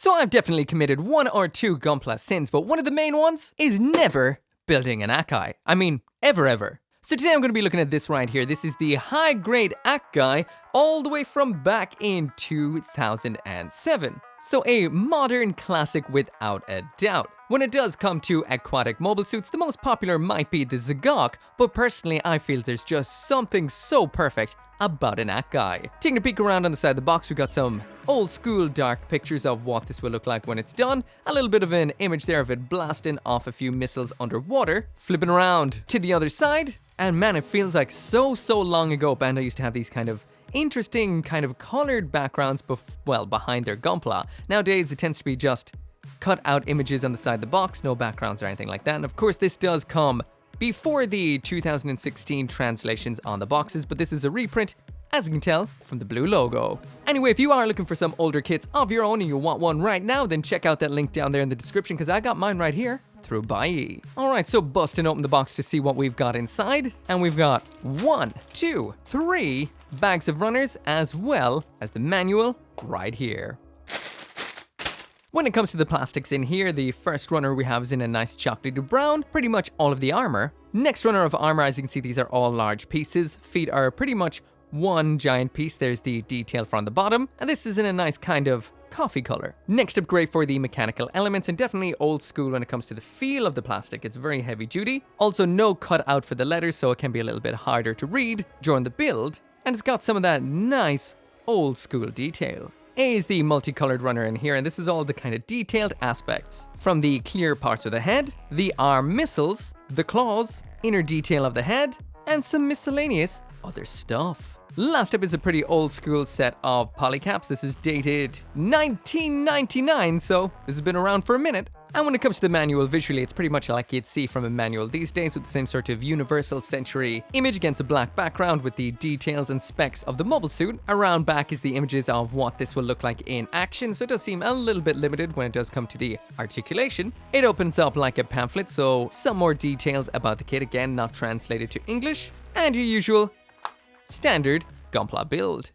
So I've definitely committed 1 or 2 GUNPLA sins, but one of the main ones is never building an Acguy. I mean, ever. So today I'm going to be looking at this right here. This is the high-grade Acguy all the way from back in 2007. So a modern classic without a doubt. When it does come to aquatic mobile suits, the most popular might be the Zagok, but personally I feel there's just something so perfect about an Acguy. Taking a peek around on the side of the box, we got some old school dark pictures of what this will look like when it's done. A little bit of an image there of it blasting off a few missiles underwater. Flipping around to the other side, and man, it feels like so long ago Bandai used to have these kind of interesting kind of colored backgrounds behind their GUNPLA. Nowadays it tends to be just cut out images on the side of the box, no backgrounds or anything like that. And of course this does come before the 2016 translations on the boxes, but this is a reprint, as you can tell from the blue logo. Anyway, if you are looking for some older kits of your own and you want one right now, then check out that link down there in the description, because I got mine right here through Buyee. Alright, so busting open the box to see what we've got inside, and we've got 1, 2, 3 bags of runners, as well as the manual right here. When it comes to the plastics in here, the first runner we have is in a nice chocolatey brown, pretty much all of the armor. Next runner of armor, as you can see, these are all large pieces. Feet are pretty much one giant piece. There's the detail from the bottom, and this is in a nice kind of coffee color. Next up, great for the mechanical elements, and definitely old school when it comes to the feel of the plastic. It's very heavy duty. Also no cut out for the letters, so it can be a little bit harder to read during the build, and it's got some of that nice old school detail. A is the multicolored runner in here, and this is all the kind of detailed aspects. From the clear parts of the head, the arm missiles, the claws, inner detail of the head, and some miscellaneous other stuff. Last up is a pretty old school set of polycaps. This is dated 1999, so this has been around for a minute. And when it comes to the manual, visually it's pretty much like you'd see from a manual these days, with the same sort of universal century image against a black background with the details and specs of the mobile suit. Around back is the images of what this will look like in action, so it does seem a little bit limited when it does come to the articulation. It opens up like a pamphlet, so some more details about the kit, again not translated to English, and your usual standard GUNPLA build.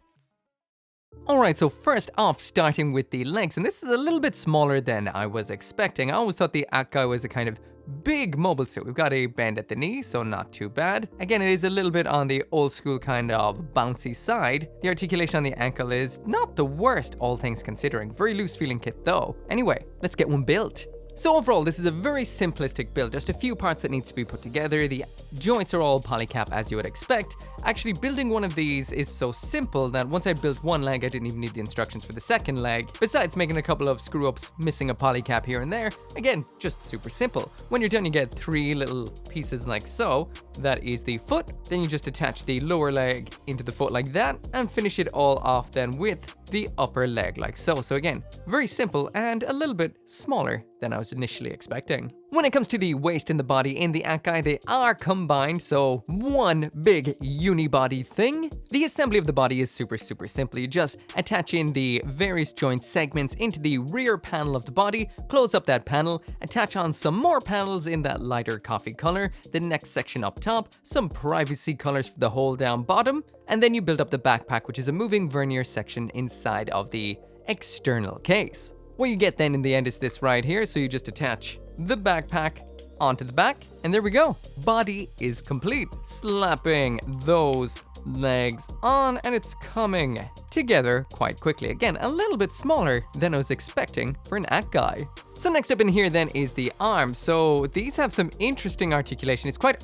Alright, so first off, starting with the legs, and this is a little bit smaller than I was expecting. I always thought the Acguy was a kind of big mobile suit. We've got a bend at the knee, so not too bad. Again, it is a little bit on the old school kind of bouncy side. The articulation on the ankle is not the worst, all things considering. Very loose feeling kit though. Anyway, let's get one built. So overall, this is a very simplistic build, just a few parts that needs to be put together. The joints are all polycap as you would expect. Actually, building one of these is so simple that once I built one leg, I didn't even need the instructions for the second leg. Besides making a couple of screw-ups, missing a polycap here and there. Again, just super simple. When you're done, you get 3 little pieces like so. That is the foot. Then you just attach the lower leg into the foot like that, and finish it all off then with the upper leg like so. So again, very simple and a little bit smaller than I was initially expecting. When it comes to the waist and the body in the Acguy, they are combined, so one big unibody thing. The assembly of the body is super simple. You just attach in the various joint segments into the rear panel of the body, close up that panel, attach on some more panels in that lighter coffee color, the next section up top, some privacy colors for the whole down bottom, and then you build up the backpack, which is a moving vernier section inside of the external case. What you get then in the end is this right here, so you just attach the backpack onto the back, and there we go. Body is complete. Slapping those legs on, and it's coming together quite quickly. Again, a little bit smaller than I was expecting for an Acguy. So next up in here then is the arms. So these have some interesting articulation. It's quite,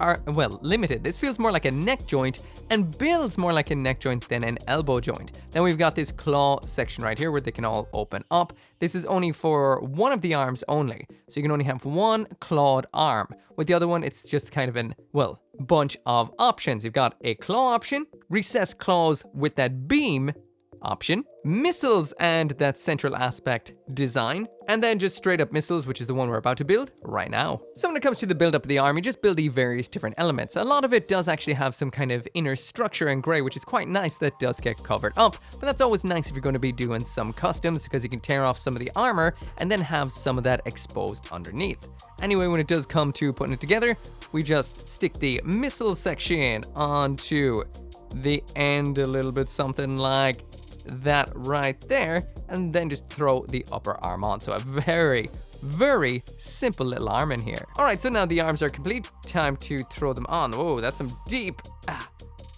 limited. This feels more like a neck joint and builds more like a neck joint than an elbow joint. Then we've got this claw section right here where they can all open up. This is only for one of the arms only. So you can only have one clawed arm. With the other one, it's just kind of an, bunch of options. You've got a claw option, recessed claws with that beam option, missiles and that central aspect design, and then just straight up missiles, which is the one we're about to build right now. So when it comes to the build up of the arm, you just build the various different elements. A lot of it does actually have some kind of inner structure in gray, which is quite nice. That does get covered up, but that's always nice if you're going to be doing some customs, because you can tear off some of the armor and then have some of that exposed underneath. Anyway, when it does come to putting it together, we just stick the missile section onto the end, a little bit something like that right there, and then just throw the upper arm on. So a very, very simple little arm in here. All right, so now the arms are complete. Time to throw them on. Whoa, that's some deep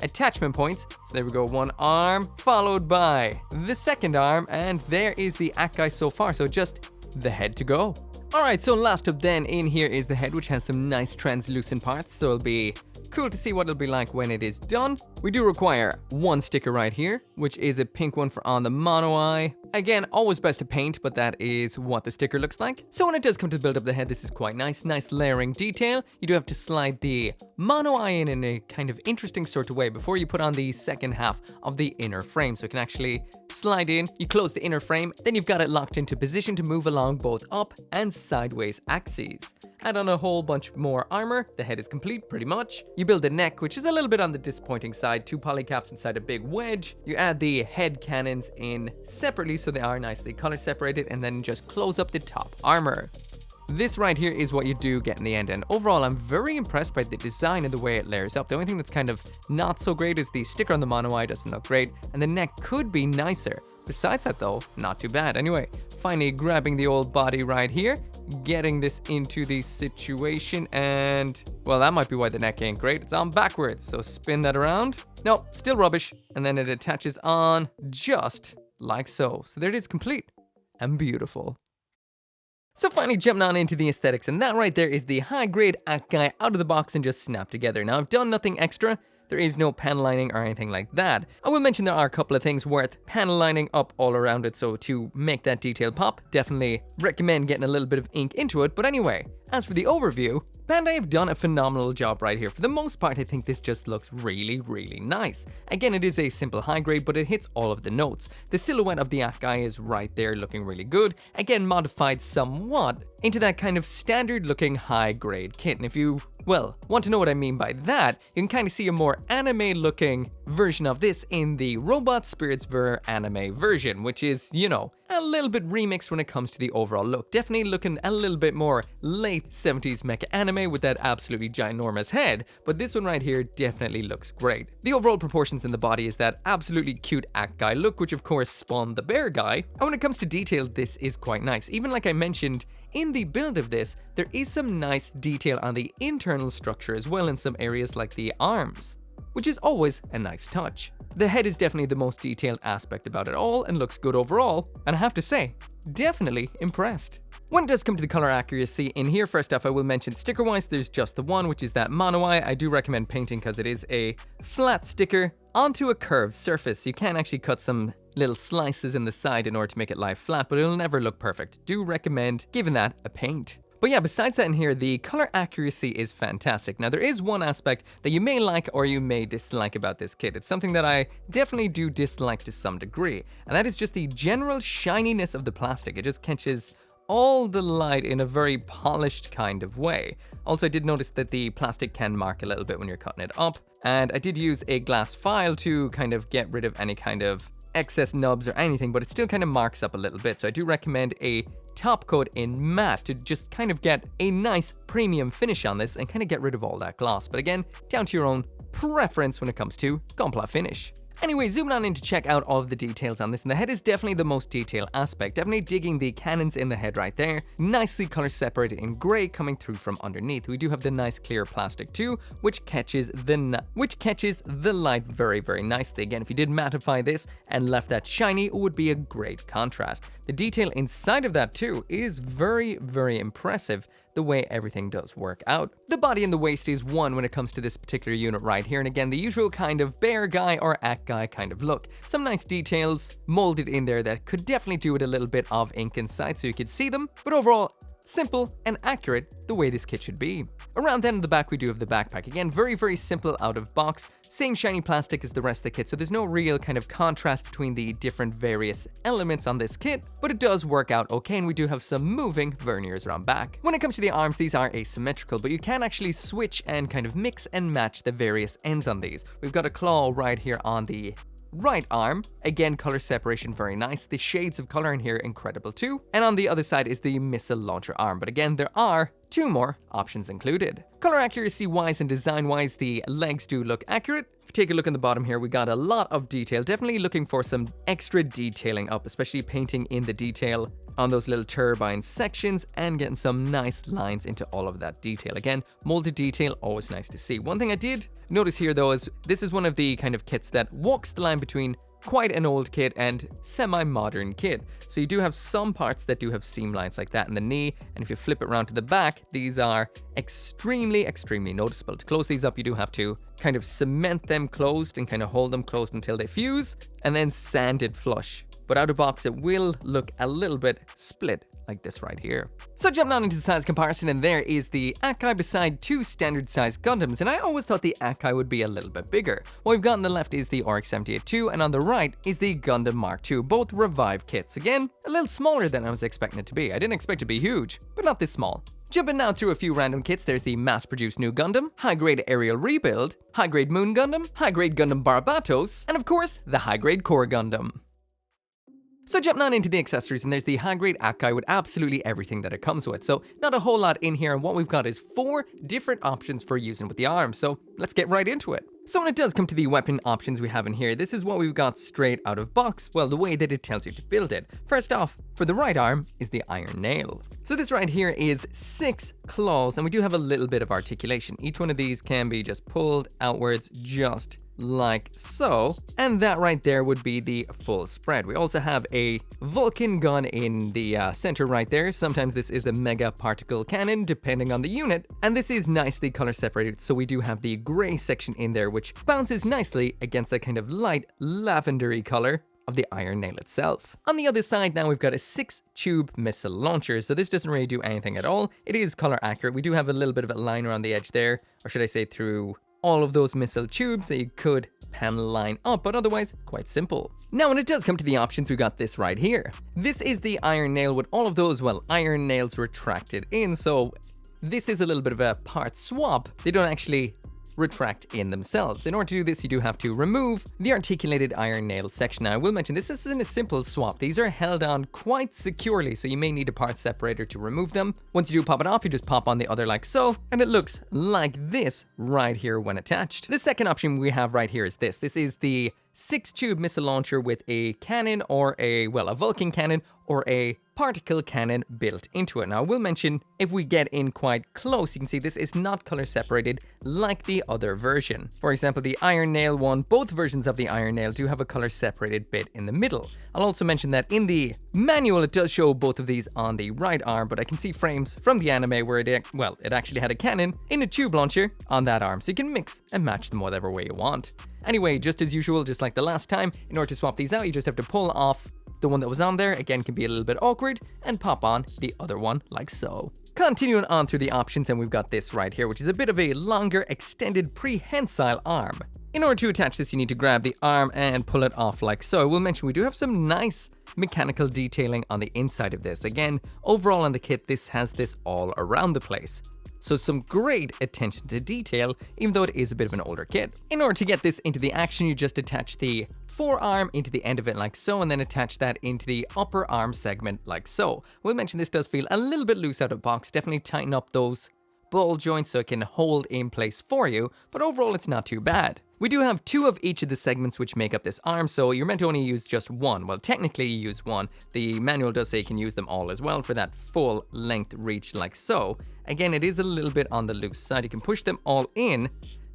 attachment points. So there we go, one arm followed by the second arm, and there is the Acguy so far. So just the head to go. All right, so last up then in here is the head, which has some nice translucent parts. So it'll be cool to see what it'll be like when it is done. We do require one sticker right here, which is a pink one for on the mono eye. Again, always best to paint, but that is what the sticker looks like. So when it does come to build up the head, this is quite nice. Nice layering detail. You do have to slide the mono eye in a kind of interesting sort of way before you put on the second half of the inner frame. So it can actually slide in, you close the inner frame, then you've got it locked into position to move along both up and sideways axes. Add on a whole bunch more armor, the head is complete pretty much. You build the neck, which is a little bit on the disappointing side, 2 polycaps inside a big wedge. You add the head cannons in separately so they are nicely color separated, and then just close up the top armor. This right here is what you do get in the end, and overall I'm very impressed by the design and the way it layers up. The only thing that's kind of not so great is the sticker on the mono eye doesn't look great, and the neck could be nicer. Besides that though, not too bad. Anyway, finally grabbing the old body right here, getting this into the situation, and well, that might be why the neck ain't great. It's on backwards, so spin that around. No, still rubbish. And then it attaches on just like so. So there it is, complete and beautiful. So finally jumping on into the aesthetics, and that right there is the high-grade Acguy out of the box and just snapped together. Now I've done nothing extra. There is no panel lining or anything like that. I will mention there are a couple of things worth panel lining up all around it, so to make that detail pop, definitely recommend getting a little bit of ink into it. But anyway, as for the overview, Bandai have done a phenomenal job right here. For the most part, I think this just looks really, really nice. Again, it is a simple high grade, but it hits all of the notes. The silhouette of the Acguy is right there looking really good. Again, modified somewhat into that kind of standard looking high grade kit. And if you, well, want to know what I mean by that, you can kind of see a more anime looking version of this in the Robot Spirits Ver anime version, which is, you know, a little bit remixed when it comes to the overall look. Definitely looking a little bit more late 70s mecha anime with that absolutely ginormous head, but this one right here definitely looks great. The overall proportions in the body is that absolutely cute Acguy look, which of course spawned the bear guy. And when it comes to detail, this is quite nice. Even like I mentioned, in the build of this, there is some nice detail on the internal structure as well in some areas like the arms, which is always a nice touch. The head is definitely the most detailed aspect about it all and looks good overall, and I have to say, definitely impressed. When it does come to the color accuracy in here, first off I will mention sticker-wise, there's just the one, which is that mono eye. I do recommend painting because it is a flat sticker onto a curved surface. You can actually cut some little slices in the side in order to make it lie flat, but it'll never look perfect. Do recommend giving that a paint. But yeah, besides that in here, the color accuracy is fantastic. Now there is one aspect that you may like or you may dislike about this kit. It's something that I definitely do dislike to some degree, and that is just the general shininess of the plastic. It just catches all the light in a very polished kind of way. Also, I did notice that the plastic can mark a little bit when you're cutting it up, and I did use a glass file to kind of get rid of any kind of excess nubs or anything, but it still kind of marks up a little bit. So I do recommend a top coat in matte to just kind of get a nice premium finish on this and kind of get rid of all that gloss. But again, down to your own preference when it comes to GUNPLA finish. Anyway, zooming on in to check out all of the details on this, and the head is definitely the most detailed aspect. Definitely digging the cannons in the head right there. Nicely color separated in gray coming through from underneath. We do have the nice clear plastic too, which catches the light very, very nicely. Again, if you did mattify this and left that shiny, it would be a great contrast. The detail inside of that too is very, very impressive, the way everything does work out. The body and the waist is one when it comes to this particular unit right here, and again, the usual kind of bear guy or Acguy kind of look. Some nice details molded in there that could definitely do with a little bit of ink inside so you could see them, but overall, simple and accurate the way this kit should be. Around then in the back we do have the backpack. Again, very, very simple out of box. Same shiny plastic as the rest of the kit, so there's no real kind of contrast between the different various elements on this kit, but it does work out okay, and we do have some moving verniers around back. When it comes to the arms, these are asymmetrical, but you can actually switch and kind of mix and match the various ends on these. We've got a claw right here on the right arm. Again, color separation very nice. The shades of color in here incredible too. And on the other side is the missile launcher arm. But again, there are 2 more options included. Color accuracy wise and design wise, the legs do look accurate. If you take a look in the bottom here, we got a lot of detail. Definitely looking for some extra detailing up, especially painting in the detail on those little turbine sections and getting some nice lines into all of that detail. Again, molded detail, always nice to see. One thing I did notice here though is this is one of the kind of kits that walks the line between quite an old kit and semi-modern kit. So you do have some parts that do have seam lines like that in the knee, and if you flip it around to the back, these are extremely noticeable. To close these up, you do have to kind of cement them closed and kind of hold them closed until they fuse, and then sand it flush. But out of box, it will look a little bit split like this right here. So jumping on into the size comparison, and there is the Acguy beside 2 standard size Gundams, and I always thought the Acguy would be a little bit bigger. What we've got on the left is the RX-78-2, and on the right is the Gundam Mark II, both revive kits. Again, a little smaller than I was expecting it to be. I didn't expect it to be huge, but not this small. Jumping now through a few random kits, there's the mass-produced new Gundam, high-grade aerial rebuild, high-grade Moon Gundam, high-grade Gundam Barbatos, and of course, the high-grade Core Gundam. So jumping on into the accessories, and there's the high-grade Acguy with absolutely everything that it comes with. So not a whole lot in here, and what we've got is 4 different options for using with the arms. So let's get right into it. So when it does come to the weapon options we have in here, this is what we've got straight out of box. Well, the way that it tells you to build it. First off, for the right arm is the iron nail. So this right here is 6 claws, and we do have a little bit of articulation. Each one of these can be just pulled outwards just like so, and that right there would be the full spread. We also have a Vulcan gun in the center right there. Sometimes this is a mega particle cannon depending on the unit, and this is nicely color separated, so we do have the gray section in there which bounces nicely against that kind of light lavendery color of the iron nail itself. On the other side now, we've got a 6-tube missile launcher, so this doesn't really do anything at all. It is color accurate. We do have a little bit of a line around the edge there, or should I say through all of those missile tubes that you could panel line up, but otherwise quite simple. Now when it does come to the options, we got this right here. This is the iron nail with all of those, well, iron nails retracted in, so this is a little bit of a part swap. They don't actually retract in themselves. In order to do this, you do have to remove the articulated iron nail section. Now, I will mention this isn't a simple swap. These are held on quite securely, so you may need a part separator to remove them. Once you do pop it off, you just pop on the other like so, and it looks like this right here when attached. The second option we have right here is this. This is the 6-tube missile launcher with a cannon or a Vulcan cannon or a particle cannon built into it. Now, I will mention, if we get in quite close, you can see this is not color separated like the other version. For example, the iron nail one, both versions of the iron nail do have a color separated bit in the middle. I'll also mention that in the manual, it does show both of these on the right arm, but I can see frames from the anime where it actually had a cannon in a tube launcher on that arm, so you can mix and match them whatever way you want. Anyway, just as usual, just like the last time, in order to swap these out, you just have to pull off the one that was on there. Again, can be a little bit awkward, and pop on the other one like so. Continuing on through the options, and we've got this right here, which is a bit of a longer, extended, prehensile arm. In order to attach this, you need to grab the arm and pull it off like so. I will mention we do have some nice mechanical detailing on the inside of this. Again, overall on the kit, this has this all around the place. So some great attention to detail, even though it is a bit of an older kit. In order to get this into the action, you just attach the forearm into the end of it like so, and then attach that into the upper arm segment like so. We'll mention this does feel a little bit loose out of box. Definitely tighten up those ball joints so it can hold in place for you, but overall it's not too bad. We do have 2 of each of the segments which make up this arm, so you're meant to only use just one. Well, technically you use one. The manual does say you can use them all as well for that full length reach like so. Again, it is a little bit on the loose side. You can push them all in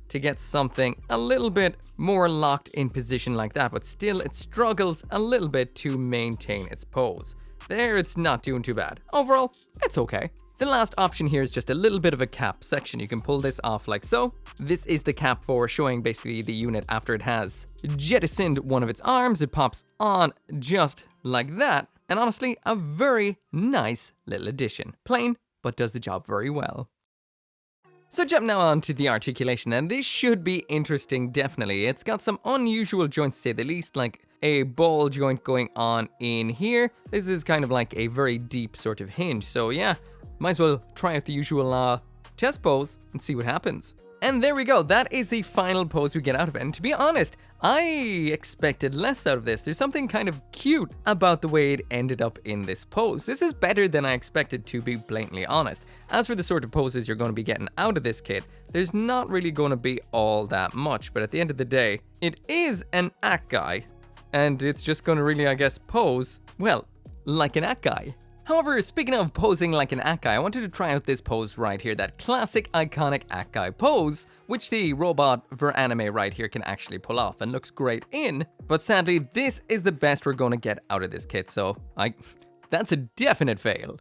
to get something a little bit more locked in position like that, but still it struggles a little bit to maintain its pose. There, it's not doing too bad. Overall, it's okay. The last option here is just a little bit of a cap section. You can pull this off like so. This is the cap for showing basically the unit after it has jettisoned one of its arms. It pops on just like that. And honestly, a very nice little addition. Plain, but does the job very well. So jump now on to the articulation, and this should be interesting, definitely. It's got some unusual joints to say the least, like a ball joint going on in here. This is kind of like a very deep sort of hinge, so yeah. Might as well try out the usual test pose and see what happens. And there we go, that is the final pose we get out of it. And to be honest, I expected less out of this. There's something kind of cute about the way it ended up in this pose. This is better than I expected, to be blatantly honest. As for the sort of poses you're going to be getting out of this kit, there's not really going to be all that much. But at the end of the day, it is an Acguy. And it's just going to really, I guess, pose, well, like an Acguy. However, speaking of posing like an Acguy, I wanted to try out this pose right here, that classic iconic Acguy pose, which the robot for anime right here can actually pull off and looks great in. But sadly, this is the best we're going to get out of this kit, so that's a definite fail.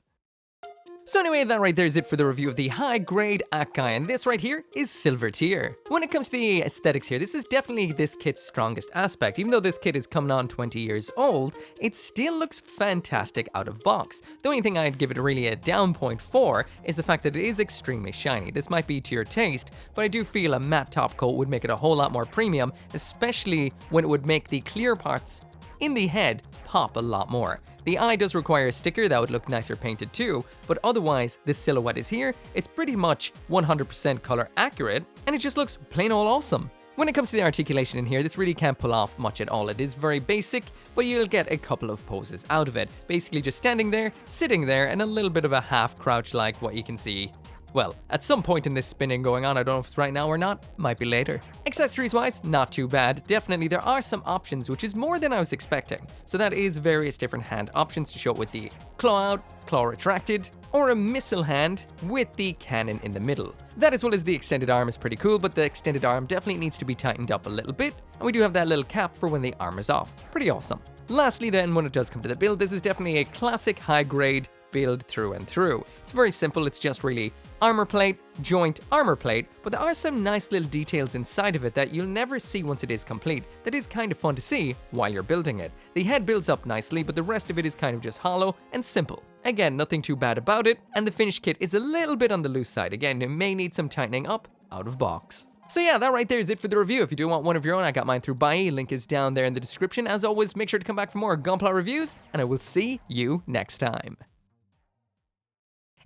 So anyway, that right there is it for the review of the high-grade Acguy, and this right here is silver tier. When it comes to the aesthetics here, this is definitely this kit's strongest aspect. Even though this kit is coming on 20 years old, it still looks fantastic out of box. The only thing I'd give it really a down point for is the fact that it is extremely shiny. This might be to your taste, but I do feel a matte top coat would make it a whole lot more premium, especially when it would make the clear parts in the head pop a lot more. The eye does require a sticker that would look nicer painted too, but otherwise this silhouette is here, it's pretty much 100% color accurate, and it just looks plain old awesome. When it comes to the articulation in here, this really can't pull off much at all. It is very basic, but you'll get a couple of poses out of it. Basically just standing there, sitting there, and a little bit of a half crouch like what you can see. Well, at some point in this spinning going on, I don't know if it's right now or not, might be later. Accessories wise, not too bad. Definitely there are some options, which is more than I was expecting. So that is various different hand options to show it with the claw out, claw retracted, or a missile hand with the cannon in the middle. That as well as the extended arm is pretty cool, but the extended arm definitely needs to be tightened up a little bit. And we do have that little cap for when the arm is off. Pretty awesome. Lastly then, when it does come to the build, this is definitely a classic high grade build through and through. It's very simple, it's just really armor plate, joint, armor plate, but there are some nice little details inside of it that you'll never see once it is complete. That is kind of fun to see while you're building it. The head builds up nicely, but the rest of it is kind of just hollow and simple. Again, nothing too bad about it, and the finished kit is a little bit on the loose side. Again, it may need some tightening up out of box. So yeah, that right there is it for the review. If you do want one of your own, I got mine through Buy. Link is down there in the description. As always, make sure to come back for more GUNPLA reviews, and I will see you next time.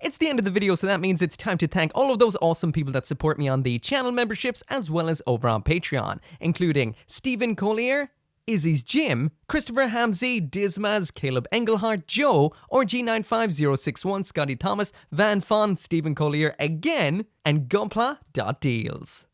It's the end of the video, so that means it's time to thank all of those awesome people that support me on the channel memberships as well as over on Patreon, including Stephen Collier, Izzy's Jim, Christopher Hamzy, Dismaz, Caleb Engelhardt, Joe, RG95061, Scotty Thomas, Van Fon, Stephen Collier again, and Gunpla.deals.